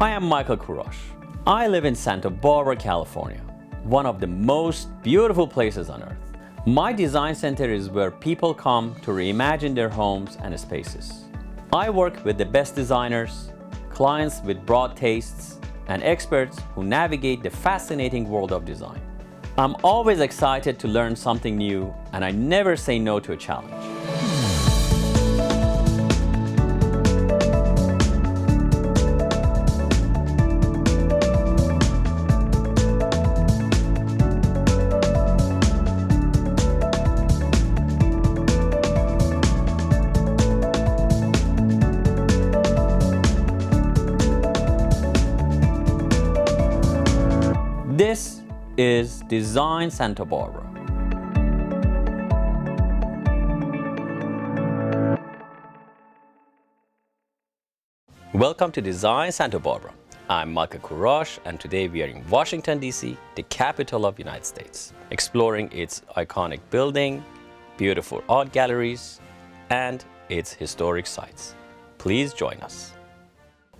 Hi, I'm Michael Kourosh. I live in Santa Barbara, California, one of the most beautiful places on earth. My design center is where people come to reimagine their homes and spaces. I work with the best designers, clients with broad tastes, and experts who navigate the fascinating world of design. I'm always excited to learn something new, and I never say no to a challenge. This is Design Santa Barbara. Welcome to Design Santa Barbara. I'm Michael Kourosh, and today we are in Washington DC, the capital of the United States, exploring its iconic building, beautiful art galleries, and its historic sites. Please join us.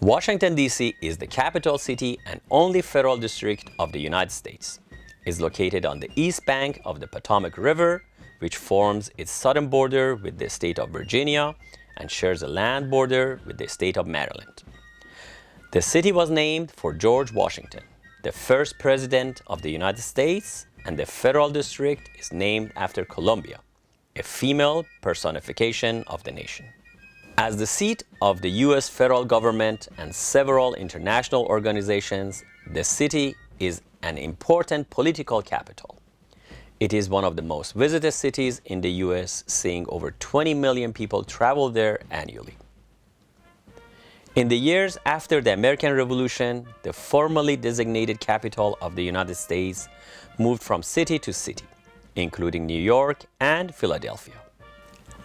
Washington, D.C. is the capital city and only federal district of the United States. It's located on the east bank of the Potomac River, which forms its southern border with the state of Virginia and shares a land border with the state of Maryland. The city was named for George Washington, the first president of the United States, and the federal district is named after Columbia, a female personification of the nation. As the seat of the U.S. federal government and several international organizations, the city is an important political capital. It is one of the most visited cities in the U.S., seeing over 20 million people travel there annually. In the years after the American Revolution, the formally designated capital of the United States moved from city to city, including New York and Philadelphia.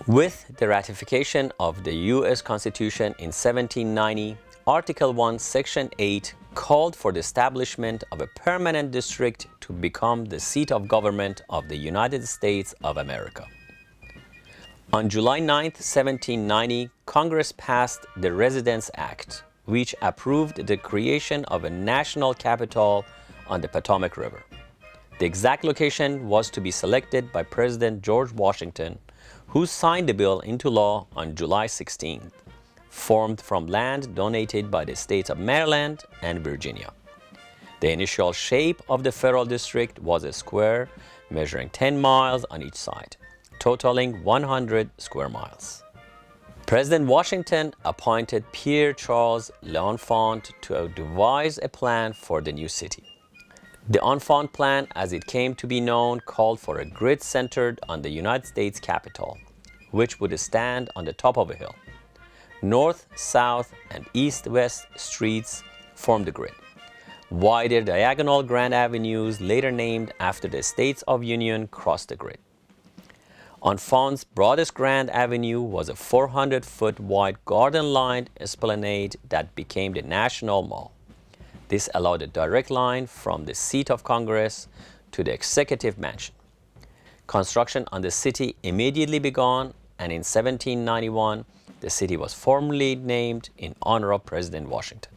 With the ratification of the U.S. Constitution in 1790, Article 1, Section 8 called for the establishment of a permanent district to become the seat of government of the United States of America. On July 9, 1790, Congress passed the Residence Act, which approved the creation of a national capital on the Potomac River. The exact location was to be selected by President George Washington, who signed the bill into law on July 16th, formed from land donated by the states of Maryland and Virginia. The initial shape of the federal district was a square measuring 10 miles on each side, totaling 100 square miles. President Washington appointed Pierre Charles L'Enfant to devise a plan for the new city. The Enfant Plan, as it came to be known, called for a grid centered on the United States Capitol, which would stand on the top of a hill. North, south, and east-west streets formed the grid. Wider diagonal grand avenues, later named after the States of Union, crossed the grid. Enfant's broadest grand avenue was a 400-foot wide garden-lined esplanade that became the National Mall. This allowed a direct line from the seat of Congress to the Executive Mansion. Construction on the city immediately began, and in 1791, the city was formally named in honor of President Washington.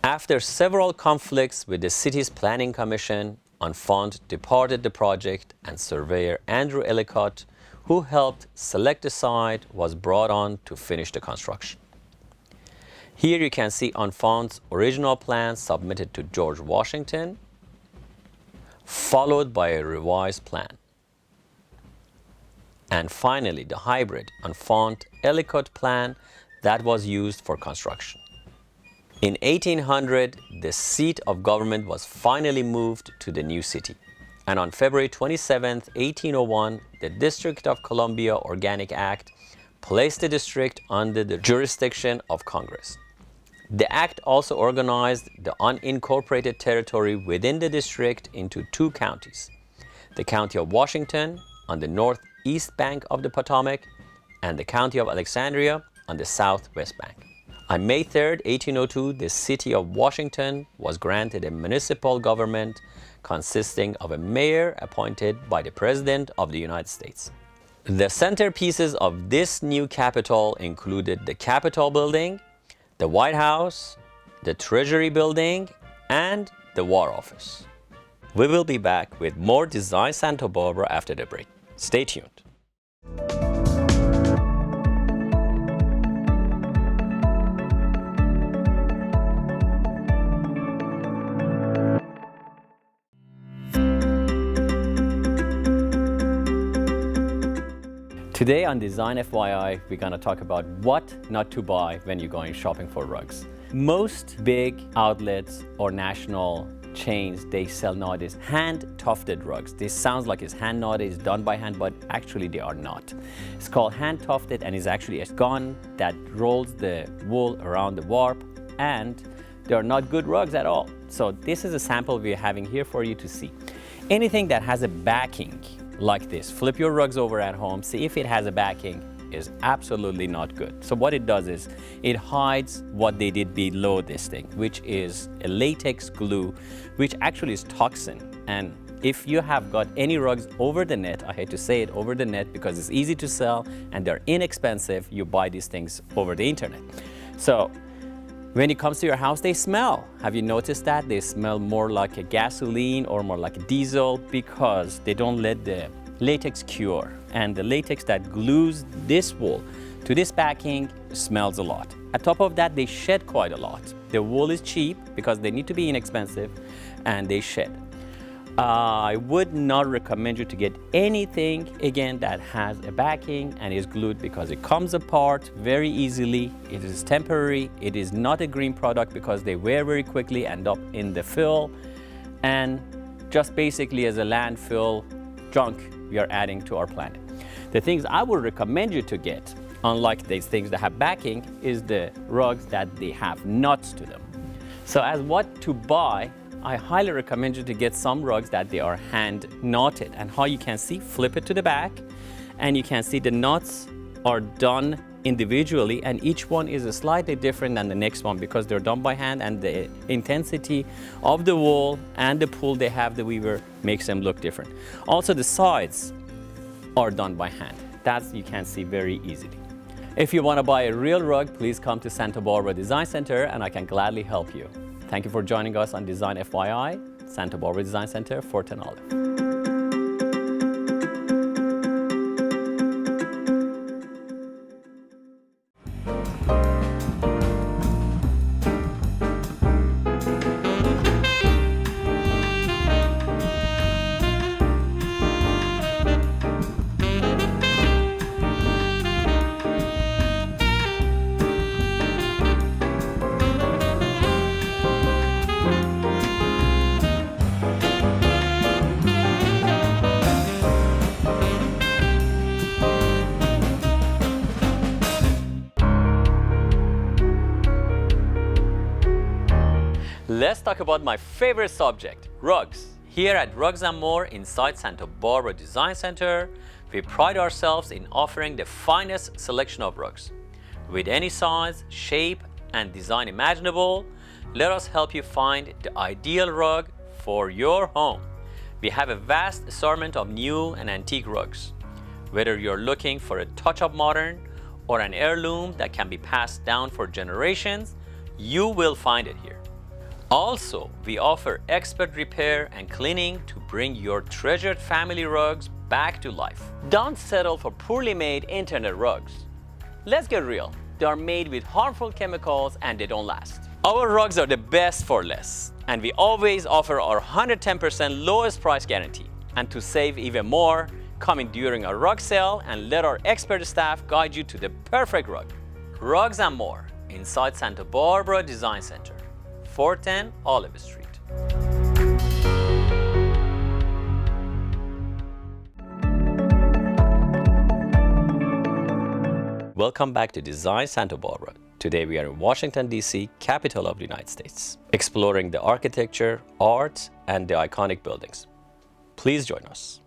After several conflicts with the city's planning commission, Enfant departed the project, and surveyor Andrew Ellicott, who helped select the site, was brought on to finish the construction. Here you can see Enfant's original plan submitted to George Washington, followed by a revised plan. And finally, the hybrid Enfant-Ellicott plan that was used for construction. In 1800, the seat of government was finally moved to the new city. And on February 27, 1801, the District of Columbia Organic Act placed the district under the jurisdiction of Congress. The act also organized the unincorporated territory within the district into two counties, the County of Washington on the northeast bank of the Potomac and the County of Alexandria on the southwest bank. On May 3, 1802, the city of Washington was granted a municipal government consisting of a mayor appointed by the President of the United States. The centerpieces of this new capital included the Capitol Building, the White House, the Treasury Building, and the War Office. We will be back with more Design Santa Barbara after the break. Stay tuned. Today on Design FYI, we're going to talk about what not to buy when you're going shopping for rugs. Most big outlets or national chains, they sell nowadays hand-tufted rugs. This sounds like it's hand knotted, it's done by hand, but actually they are not. It's called hand-tufted and is actually a gun that rolls the wool around the warp, and they are not good rugs at all. So this is a sample we're having here for you to see. Anything that has a backing like this, flip your rugs over at home, see if it has a backing, is absolutely not good. So what it does is it hides what they did below this thing, which is a latex glue, which actually is toxin. And if you have got any rugs over the net, I hate to say it, over the net, because it's easy to sell and they're inexpensive, you buy these things over the internet. So when it comes to your house, they smell. Have you noticed that? They smell more like a gasoline or more like a diesel because they don't let the latex cure. And the latex that glues this wool to this backing smells a lot. On top of that, they shed quite a lot. The wool is cheap because they need to be inexpensive and they shed. I would not recommend you to get anything, again, that has a backing and is glued because it comes apart very easily. It is temporary. It is not a green product because they wear very quickly, end up in the fill, and just basically as a landfill junk we are adding to our planet. The things I would recommend you to get, unlike these things that have backing, is the rugs that they have nuts to them. So as what to buy, I highly recommend you to get some rugs that they are hand knotted. And how you can see, flip it to the back and you can see the knots are done individually and each one is slightly different than the next one because they're done by hand, and the intensity of the wool and the pull they have, the weaver, makes them look different. Also the sides are done by hand. That you can see very easily. If you want to buy a real rug, please come to Santa Barbara Design Center and I can gladly help you. Thank you for joining us on Design FYI, Santa Barbara Design Center, Fort and Olive. Let's talk about my favorite subject, rugs. Here at Rugs and More inside Santa Barbara Design Center, we pride ourselves in offering the finest selection of rugs. With any size, shape, and design imaginable, let us help you find the ideal rug for your home. We have a vast assortment of new and antique rugs. Whether you're looking for a touch of modern or an heirloom that can be passed down for generations, you will find it here. Also, we offer expert repair and cleaning to bring your treasured family rugs back to life. Don't settle for poorly made internet rugs. Let's get real. They are made with harmful chemicals and they don't last. Our rugs are the best for less, and we always offer our 110% lowest price guarantee. And to save even more, come in during our rug sale and let our expert staff guide you to the perfect rug. Rugs and More inside Santa Barbara Design Center, 410 Olive Street. Welcome back to Design Santa Barbara. Today we are in Washington DC, capital of the United States, exploring the architecture, art, and the iconic buildings. Please join us.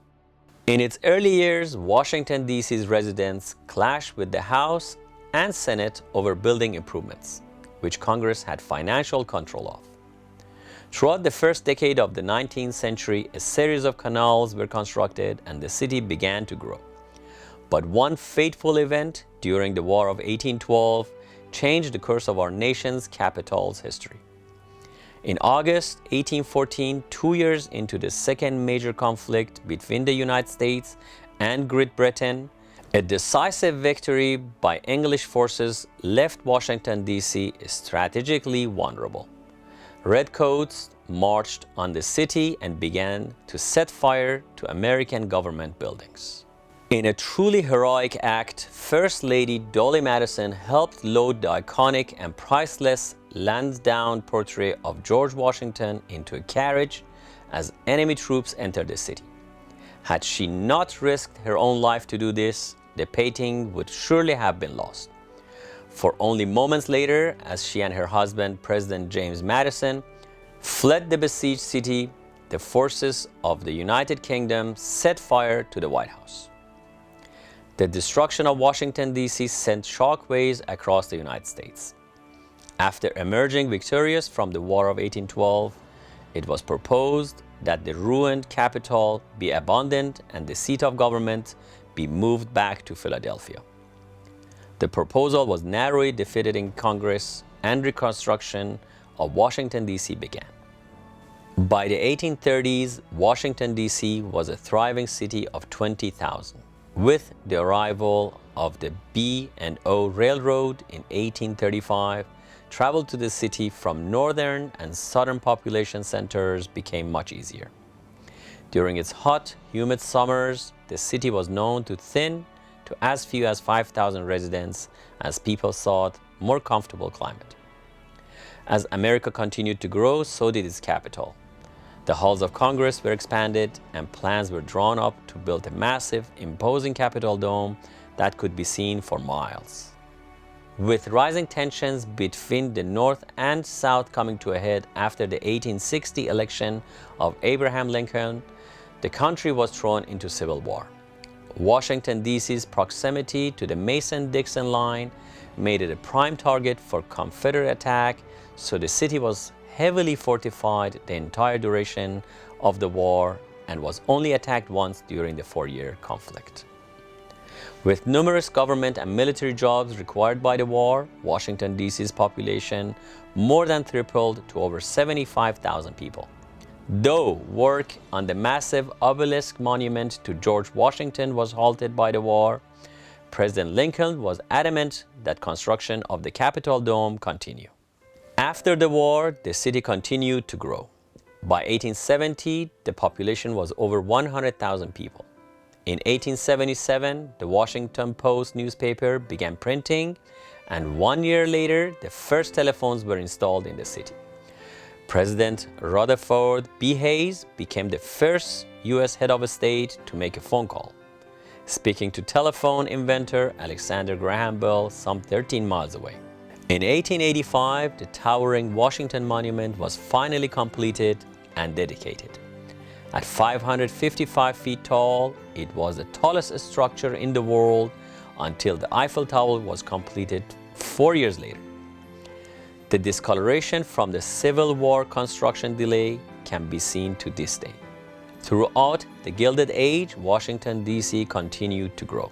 In its early years, Washington DC's residents clashed with the House and Senate over building improvements, which Congress had financial control of. Throughout the first decade of the 19th century, a series of canals were constructed and the city began to grow. But one fateful event during the War of 1812 changed the course of our nation's capital's history. In August 1814, 2 years into the second major conflict between the United States and Great Britain, a decisive victory by English forces left Washington, D.C. strategically vulnerable. Redcoats marched on the city and began to set fire to American government buildings. In a truly heroic act, First Lady Dolly Madison helped load the iconic and priceless Lansdowne portrait of George Washington into a carriage as enemy troops entered the city. Had she not risked her own life to do this, the painting would surely have been lost. For only moments later, as she and her husband, President James Madison, fled the besieged city, the forces of the United Kingdom set fire to the White House. The destruction of Washington, D.C. sent shockwaves across the United States. After emerging victorious from the War of 1812, it was proposed that the ruined Capitol be abandoned and the seat of government be moved back to Philadelphia. The proposal was narrowly defeated in Congress and reconstruction of Washington, D.C. began. By the 1830s, Washington, D.C. was a thriving city of 20,000. With the arrival of the B&O Railroad in 1835, travel to the city from northern and southern population centers became much easier. During its hot, humid summers, the city was known to thin to as few as 5,000 residents as people sought more comfortable climate. As America continued to grow, so did its capital. The halls of Congress were expanded and plans were drawn up to build a massive, imposing Capitol dome that could be seen for miles. With rising tensions between the North and South coming to a head after the 1860 election of Abraham Lincoln, the country was thrown into civil war. Washington, D.C.'s proximity to the Mason-Dixon line made it a prime target for Confederate attack, so the city was heavily fortified the entire duration of the war and was only attacked once during the 4-year conflict. With numerous government and military jobs required by the war, Washington, D.C.'s population more than tripled to over 75,000 people. Though work on the massive obelisk monument to George Washington was halted by the war, President Lincoln was adamant that construction of the Capitol dome continue. After the war, the city continued to grow. By 1870, the population was over 100,000 people. In 1877, the Washington Post newspaper began printing, and 1 year later, the first telephones were installed in the city. President Rutherford B. Hayes became the first U.S. head of state to make a phone call, speaking to telephone inventor Alexander Graham Bell some 13 miles away. In 1885, the towering Washington Monument was finally completed and dedicated. At 555 feet tall, it was the tallest structure in the world until the Eiffel Tower was completed 4 years later. The discoloration from the Civil War construction delay can be seen to this day. Throughout the Gilded Age, Washington, D.C. continued to grow.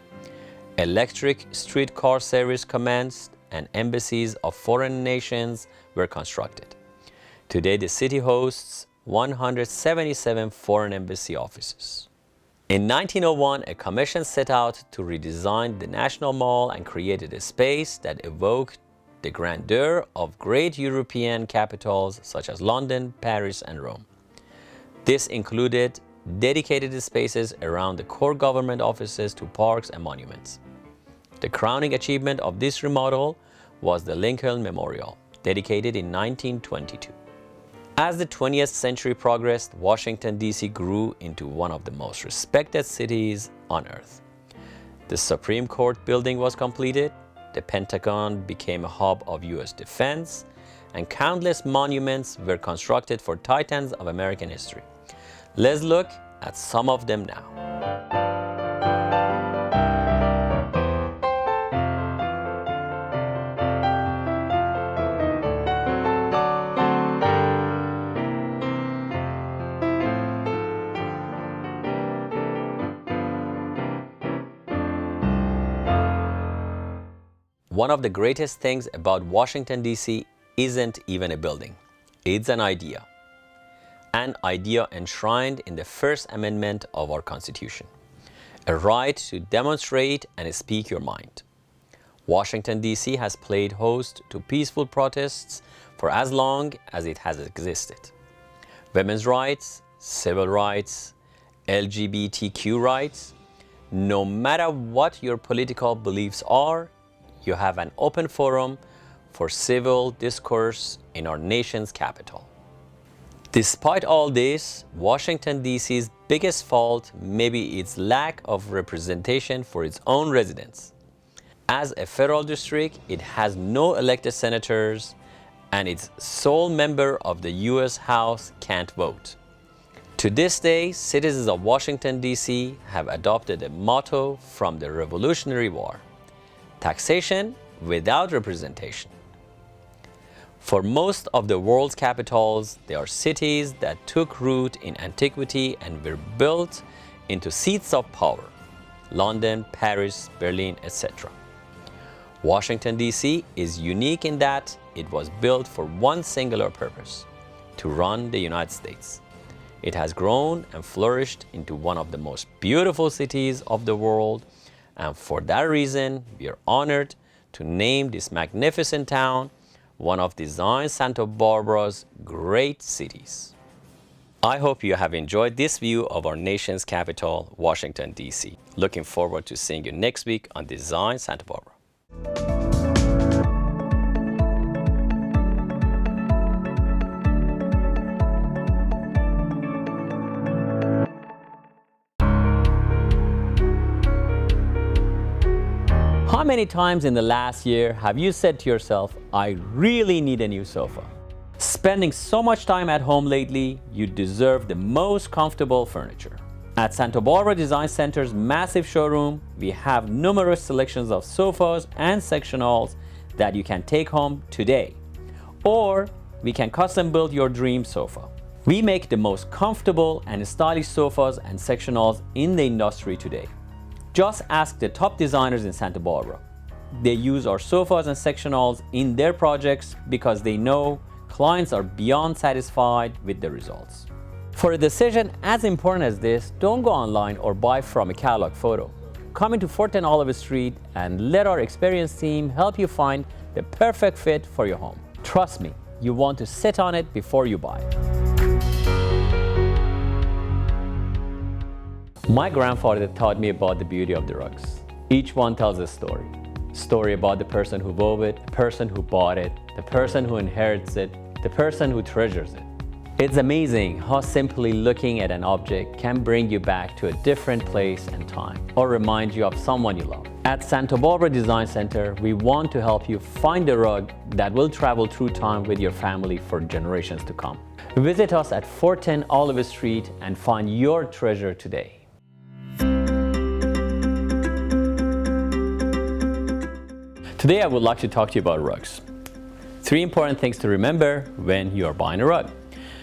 Electric streetcar service commenced and embassies of foreign nations were constructed. Today, the city hosts 177 foreign embassy offices. In 1901, a commission set out to redesign the National Mall and created a space that evoked the grandeur of great European capitals such as London, Paris, and Rome. This included dedicated spaces around the core government offices to parks and monuments. The crowning achievement of this remodel was the Lincoln Memorial, dedicated in 1922. As the 20th century progressed, Washington, D.C. grew into one of the most respected cities on earth. The Supreme Court building was completed, the Pentagon became a hub of U.S. defense, and countless monuments were constructed for titans of American history. Let's look at some of them now. One of the greatest things about Washington, D.C. isn't even a building. It's an idea enshrined in the First Amendment of our Constitution, a right to demonstrate and speak your mind. Washington, D.C. has played host to peaceful protests for as long as it has existed. Women's rights, civil rights, LGBTQ rights, no matter what your political beliefs are, you have an open forum for civil discourse in our nation's capital. Despite all this, Washington, D.C.'s biggest fault may be its lack of representation for its own residents. As a federal district, it has no elected senators, and its sole member of the U.S. House can't vote. To this day, citizens of Washington, D.C. have adopted a motto from the Revolutionary War: taxation without representation. For most of the world's capitals, they are cities that took root in antiquity and were built into seats of power: London, Paris, Berlin, etc. Washington, D.C. is unique in that it was built for one singular purpose: to run the United States. It has grown and flourished into one of the most beautiful cities of the world, and for that reason, we are honored to name this magnificent town one of Design Santa Barbara's great cities. I hope you have enjoyed this view of our nation's capital, Washington, D.C. Looking forward to seeing you next week on Design Santa Barbara. How many times in the last year have you said to yourself, I really need a new sofa? Spending so much time at home lately, you deserve the most comfortable furniture. At Santa Barbara Design Center's massive showroom, we have numerous selections of sofas and sectionals that you can take home today. Or we can custom build your dream sofa. We make the most comfortable and stylish sofas and sectionals in the industry today. Just ask the top designers in Santa Barbara. They use our sofas and sectionals in their projects because they know clients are beyond satisfied with the results. For a decision as important as this, don't go online or buy from a catalog photo. Come into 410 Olive Street and let our experienced team help you find the perfect fit for your home. Trust me, you want to sit on it before you buy it. My grandfather taught me about the beauty of the rugs. Each one tells a story. Story about the person who wove it, the person who bought it, the person who inherits it, the person who treasures it. It's amazing how simply looking at an object can bring you back to a different place and time, or remind you of someone you love. At Santa Barbara Design Center, we want to help you find a rug that will travel through time with your family for generations to come. Visit us at 410 Olive Street and find your treasure today. Today I would like to talk to you about rugs. 3 important things to remember when you are buying a rug.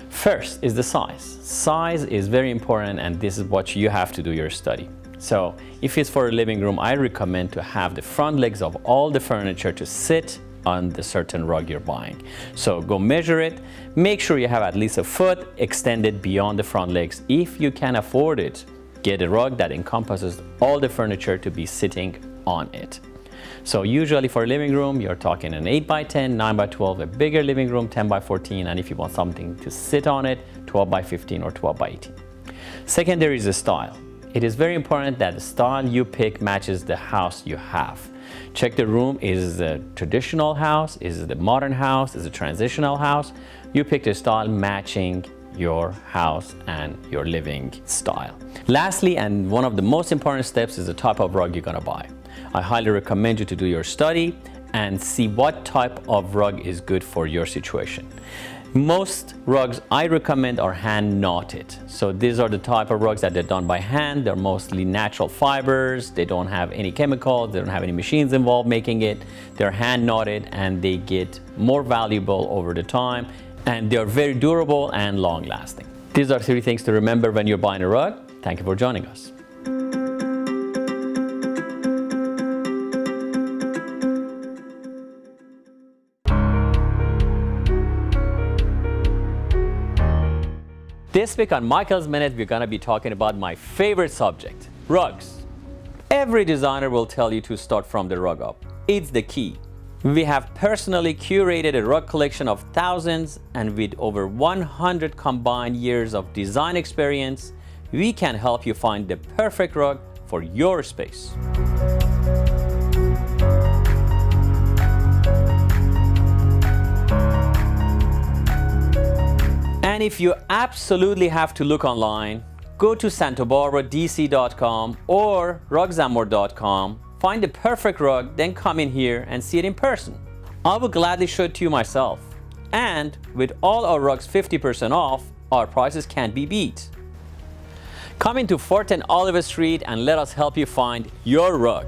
First is the size. Size is very important, and this is what you have to do your study. So if it's for a living room, I recommend to have the front legs of all the furniture to sit on the certain rug you're buying. So go measure it. Make sure you have at least a foot extended beyond the front legs. If you can afford it, get a rug that encompasses all the furniture to be sitting on it. So usually for a living room, you're talking an 8x10, 9x12, a bigger living room, 10x14, and if you want something to sit on it, 12x15 or 12x18. Second, there is the style. It is very important that the style you pick matches the house you have. Check the room. Is it a traditional house? Is it a modern house? Is it a transitional house? You pick the style matching your house and your living style. Lastly, and one of the most important steps, is the type of rug you're gonna buy. I highly recommend you to do your study and see what type of rug is good for your situation. Most rugs I recommend are hand knotted. So these are the type of rugs that they're done by hand. They're mostly natural fibers. They don't have any chemicals. They don't have any machines involved making it. They're hand knotted and they get more valuable over the time, and they're very durable and long lasting. These are 3 things to remember when you're buying a rug. Thank you for joining us. This week on Michael's Minute, we're gonna be talking about my favorite subject, rugs. Every designer will tell you to start from the rug up. It's the key. We have personally curated a rug collection of thousands, and with over 100 combined years of design experience, we can help you find the perfect rug for your space. And if you absolutely have to look online, go to santabarbaradc.com or rugsamore.com, find the perfect rug, then come in here and see it in person. I will gladly show it to you myself. And with all our rugs 50% off, our prices can't be beat. Come into 4th and Oliver Street and let us help you find your rug.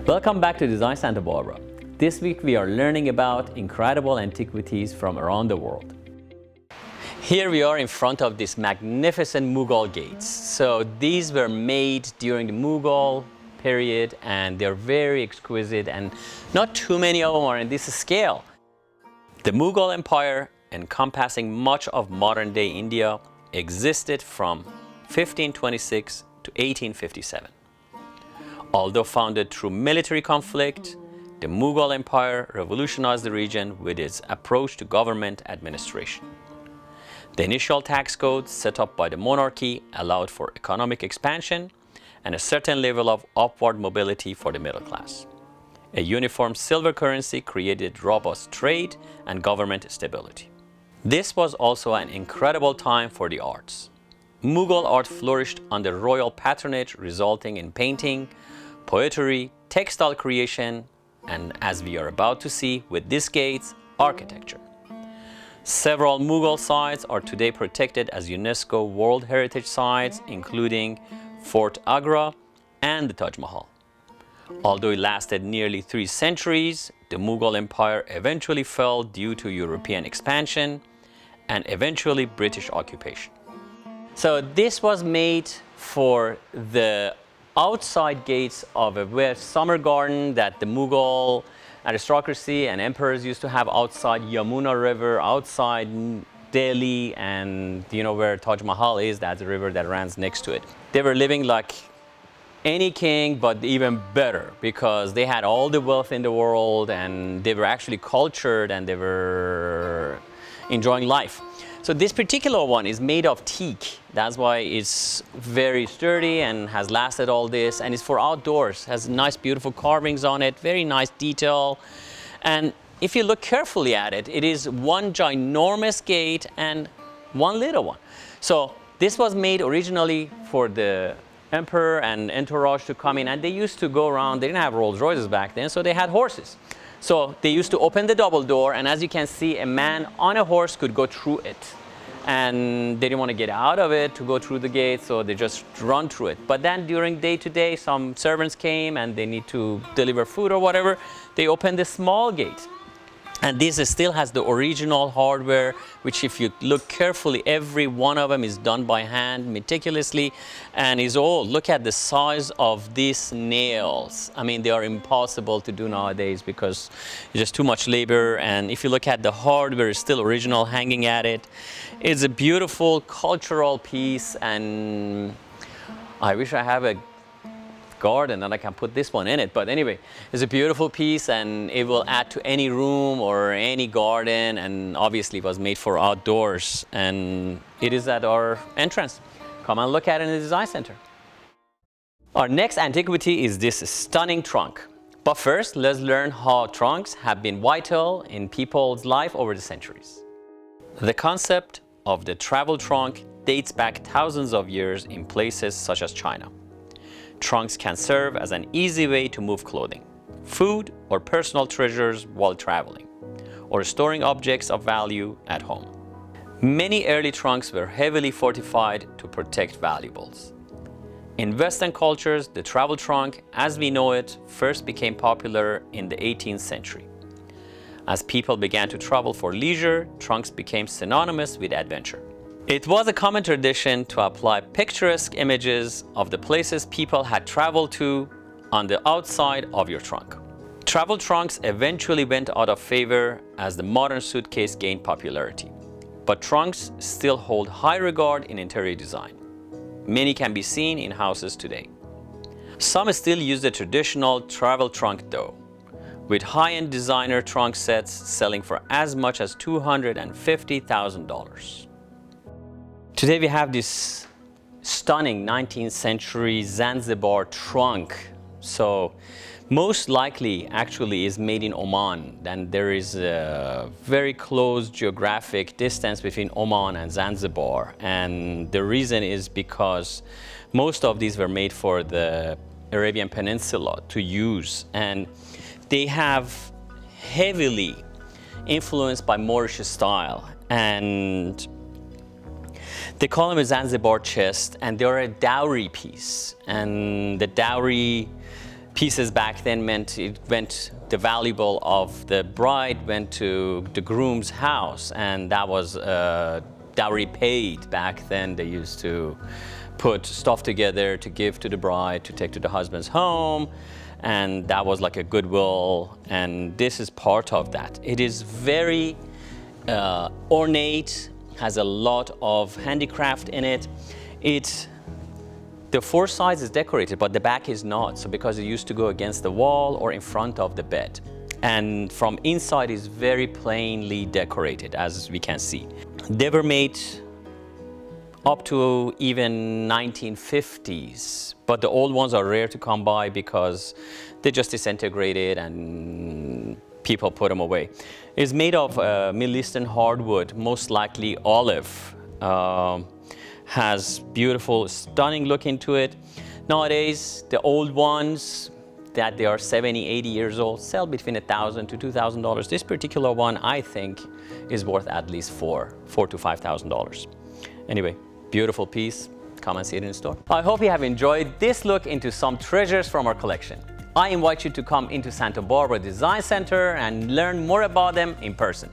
Welcome back to Design Santa Barbara. This week we are learning about incredible antiquities from around the world. Here we are in front of this magnificent Mughal gates. So these were made during the Mughal period and they're very exquisite and not too many of them are in this scale. The Mughal Empire, encompassing much of modern day India, existed from 1526 to 1857. Although founded through military conflict, the Mughal Empire revolutionized the region with its approach to government administration. The initial tax codes set up by the monarchy allowed for economic expansion and a certain level of upward mobility for the middle class. A uniform silver currency created robust trade and government stability. This was also an incredible time for the arts. Mughal art flourished under royal patronage, resulting in painting, poetry, textile creation, and as we are about to see with these gates, architecture. Several Mughal sites are today protected as UNESCO World Heritage Sites, including Fort Agra and the Taj Mahal. Although it lasted nearly 3 centuries, the Mughal Empire eventually fell due to European expansion and eventually British occupation. So this was made for the outside gates of a summer garden that the Mughal aristocracy and emperors used to have outside Yamuna River, outside Delhi, and you know where Taj Mahal is, that's the river that runs next to it. They were living like any king, but even better, because they had all the wealth in the world and they were actually cultured and they were enjoying life. So this particular one is made of teak. That's why it's very sturdy and has lasted all this, and it's for outdoors. Has nice beautiful carvings on it, very nice detail. And if you look carefully at it, it is one ginormous gate and one little one. So this was made originally for the emperor and entourage to come in, and they used to go around. They didn't have Rolls Royces back then, so they had horses. So they used to open the double door, and as you can see, a man on a horse could go through it. And they didn't want to get out of it to go through the gate, so they just run through it. But then during day-to-day, some servants came and they need to deliver food or whatever. They opened the small gate. And this still has the original hardware, which if you look carefully, every one of them is done by hand meticulously and is old. Look at the size of these nails. I mean, they are impossible to do nowadays because it's just too much labor. And if you look at the hardware, it's still original hanging at it. It's a beautiful cultural piece, and I wish I have a garden and I can put this one in it, but anyway, it's a beautiful piece and it will add to any room or any garden, and obviously it was made for outdoors, and it is at our entrance. Come and look at it in the design center. Our next antiquity is this stunning trunk, but first let's learn how trunks have been vital in people's life over the centuries. The concept of the travel trunk dates back thousands of years in places such as China. Trunks can serve as an easy way to move clothing, food, or personal treasures while traveling, or storing objects of value at home. Many early trunks were heavily fortified to protect valuables. In Western cultures, the travel trunk, as we know it, first became popular in the 18th century. As people began to travel for leisure, trunks became synonymous with adventure. It was a common tradition to apply picturesque images of the places people had traveled to on the outside of your trunk. Travel trunks eventually went out of favor as the modern suitcase gained popularity. But trunks still hold high regard in interior design. Many can be seen in houses today. Some still use the traditional travel trunk though, with high-end designer trunk sets selling for as much as $250,000. Today we have this stunning 19th century Zanzibar trunk. So most likely actually is made in Oman. And there is a very close geographic distance between Oman and Zanzibar. And the reason is because most of these were made for the Arabian Peninsula to use. And they have heavily influenced by Moorish style. And they call them a Zanzibar chest, and they're a dowry piece. And the dowry pieces back then meant the valuable of the bride went to the groom's house, and that was dowry paid. Back then they used to put stuff together to give to the bride to take to the husband's home, and that was like a goodwill, and this is part of that. It is very ornate, has a lot of handicraft in it. The four sides is decorated, but the back is not. So because it used to go against the wall or in front of the bed. And from inside is very plainly decorated, as we can see. They were made up to even 1950s, but the old ones are rare to come by because they just disintegrated and people put them away. It's made of Middle Eastern hardwood, most likely olive. Has beautiful, stunning look into it. Nowadays, the old ones that they are 70, 80 years old sell between $1,000 to $2,000. This particular one, I think, is worth at least $4,000 to $5,000. Anyway, beautiful piece. Come and see it in the store. I hope you have enjoyed this look into some treasures from our collection. I invite you to come into Santa Barbara Design Center and learn more about them in person.